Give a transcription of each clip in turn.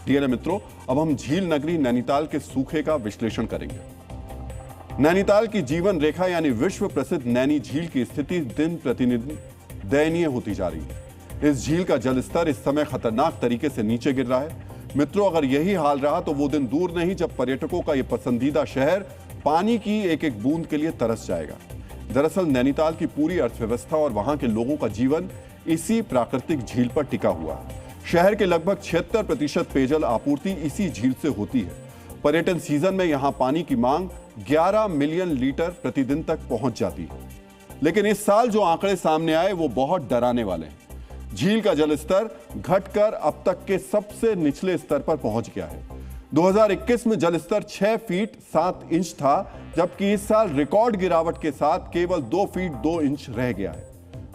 DNA मित्रों, अब हम झील नगरी नैनीताल के सूखे का विश्लेषण करेंगे। नैनीताल की जीवन रेखा यानी विश्व प्रसिद्ध नैनी झील की स्थिति दिन प्रतिदिन दयनीय होती जा रही है। इस झील का जल स्तर इस समय खतरनाक तरीके से नीचे गिर रहा है। मित्रों, अगर यही हाल रहा तो वो दिन दूर नहीं जब पर्यटकों का ये पसंदीदा शहर पानी की एक एक बूंद के लिए तरस जाएगा। दरअसल नैनीताल की पूरी अर्थव्यवस्था और वहां के लोगों का जीवन इसी प्राकृतिक झील पर टिका हुआ है। शहर के लगभग 76% पेयजल आपूर्ति इसी झील से होती है। पर्यटन सीजन में यहां पानी की मांग 11 मिलियन लीटर प्रतिदिन तक पहुंच जाती है। लेकिन इस साल जो आंकड़े सामने आए वो बहुत डराने वाले हैं। झील का जल स्तर घटकर अब तक के सबसे निचले स्तर पर पहुंच गया है। 2021 में जल स्तर 6 फीट 7 इंच था, जबकि इस साल रिकॉर्ड गिरावट के साथ केवल 2 फीट 2 इंच रह गया है।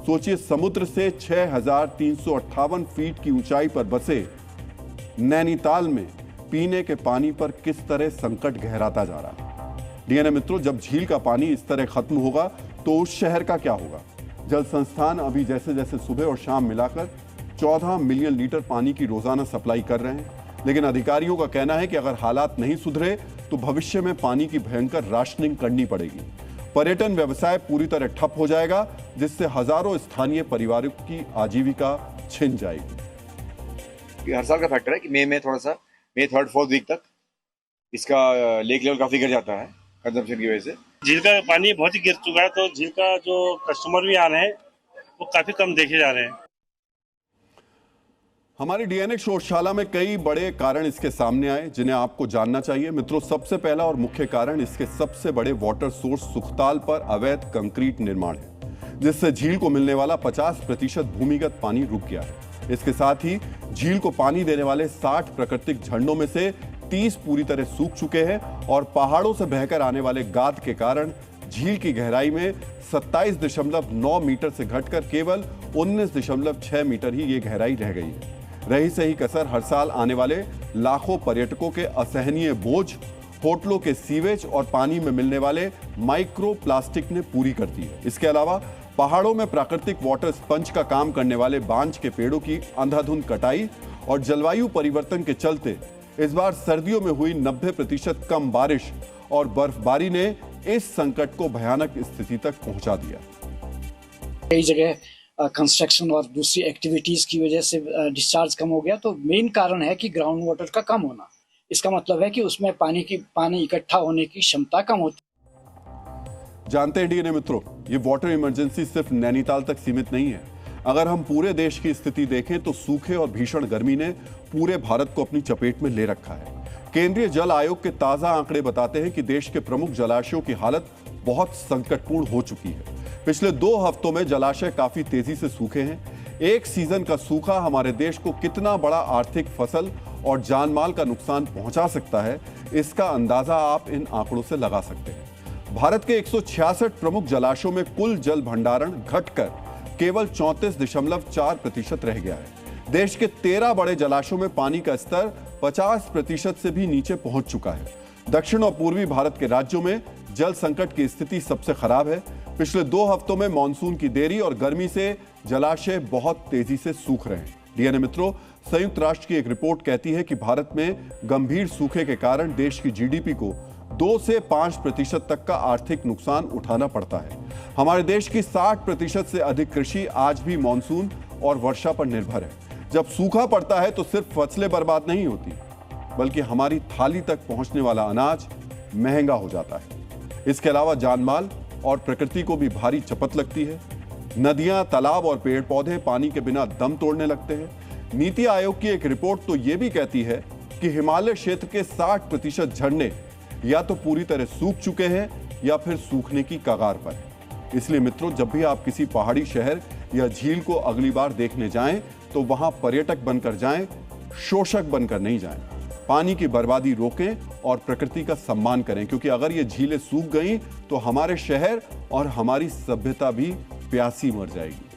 सोचिए, समुद्र से 6,358 फीट की ऊंचाई पर बसे नैनीताल में पीने के पानी पर किस तरह संकट गहराता जा रहा है। डीएनए मित्रों, जब झील का पानी इस तरह खत्म होगा तो उस शहर का क्या होगा। जल संस्थान अभी जैसे जैसे सुबह और शाम मिलाकर 14 मिलियन लीटर पानी की रोजाना सप्लाई कर रहे हैं, लेकिन अधिकारियों का कहना है कि अगर हालात नहीं सुधरे तो भविष्य में पानी की भयंकर राशनिंग करनी पड़ेगी। पर्यटन व्यवसाय पूरी तरह ठप हो जाएगा, जिससे हजारों स्थानीय परिवारों की आजीविका छिन जाएगी। हर साल का फैक्टर है कि मई 3rd 4th वीक तक इसका लेक लेवल काफी गिर जाता है कंजम्पशन की वजह से। झील का पानी बहुत ही गिर चुका है, तो झील का जो कस्टमर भी आ रहे हैं वो काफी कम देखे जा रहे हैं। हमारी डीएनए शोधशाला में कई बड़े कारण इसके सामने आए जिन्हें आपको जानना चाहिए। मित्रों, सबसे पहला और मुख्य कारण इसके सबसे बड़े वाटर सोर्स सुखताल पर अवैध कंक्रीट निर्माण है, जिससे झील को मिलने वाला 50% भूमिगत पानी रुक गया है। इसके साथ ही झील को पानी देने वाले 60 प्राकृतिक झरनों में से 30 पूरी तरह सूख चुके हैं और पहाड़ों से बहकर आने वाले गाद के कारण झील की गहराई में 27.9 मीटर से घटकर केवल 19.6 मीटर ही ये गहराई रह गई है। रही सही कसर हर साल आने वाले लाखों पर्यटकों के असहनीय बोझ, होटलों के सीवेज और पानी में मिलने वाले माइक्रो प्लास्टिक ने पूरी कर दी है। इसके अलावा पहाड़ों में प्राकृतिक वाटर स्पंज का काम करने वाले बांज के पेड़ों की अंधाधुंध कटाई और जलवायु परिवर्तन के चलते इस बार सर्दियों में हुई 90% कम बारिश और बर्फबारी ने इस संकट को भयानक स्थिति तक पहुंचा दिया। कई जगह कंस्ट्रक्शन और दूसरी एक्टिविटीज की वजह से डिस्चार्ज कम हो गया, तो मेन कारण है कि ग्राउंड वाटर का कम होना। इसका मतलब है कि उसमें पानी इकट्ठा होने की क्षमता कम होती है। जानते हैं डीएनए मित्रों, ये वाटर इमरजेंसी सिर्फ नैनीताल तक सीमित नहीं है। अगर हम पूरे देश की स्थिति देखें तो सूखे और भीषण गर्मी ने पूरे भारत को अपनी चपेट में ले रखा है। केंद्रीय जल आयोग के ताजा आंकड़े बताते हैं कि देश के प्रमुख जलाशयों की हालत बहुत संकटपूर्ण हो चुकी है। पिछले 2 हफ्तों में जलाशय काफी तेजी से सूखे हैं। एक सीजन का सूखा हमारे देश को कितना बड़ा आर्थिक, फसल और जानमाल का नुकसान पहुंचा सकता है, इसका अंदाजा आप इन आंकड़ों से लगा सकते हैं। भारत के 166 प्रमुख जलाशयों में कुल जल भंडारण घटकर केवल 34.4% रह गया है। देश के 13 बड़े जलाशयों में पानी का स्तर 50% से भी नीचे पहुंच चुका है। दक्षिण और पूर्वी भारत के राज्यों में जल संकट की स्थिति सबसे खराब है। पिछले 2 हफ्तों में मानसून की देरी और गर्मी से जलाशय बहुत तेजी से सूख रहे हैं। डीएनए मित्रों, संयुक्त राष्ट्र की एक रिपोर्ट कहती है कि भारत में गंभीर सूखे के कारण देश की जीडीपी को 2 से 5% तक का आर्थिक नुकसान उठाना पड़ता है। हमारे देश की 60% से अधिक कृषि आज भी मानसून और वर्षा पर निर्भर है। जब सूखा पड़ता है तो सिर्फ फसलें बर्बाद नहीं होती, बल्कि हमारी थाली तक पहुंचने वाला अनाज महंगा हो जाता है। इसके अलावा जानमाल और प्रकृति को भी भारी चपत लगती है। नदियां, तालाब और पेड़ पौधे पानी के बिना दम तोड़ने लगते हैं। नीति आयोग की एक रिपोर्ट तो यह भी कहती है कि हिमालय क्षेत्र के 60% झरने या तो पूरी तरह सूख चुके हैं या फिर सूखने की कगार पर है। इसलिए मित्रों, जब भी आप किसी पहाड़ी शहर या झील को अगली बार देखने जाएं तो वहां पर्यटक बनकर जाएं, शोषक बनकर नहीं जाएं। पानी की बर्बादी रोकें और प्रकृति का सम्मान करें, क्योंकि अगर ये झीलें सूख गईं तो हमारे शहर और हमारी सभ्यता भी प्यासी मर जाएगी।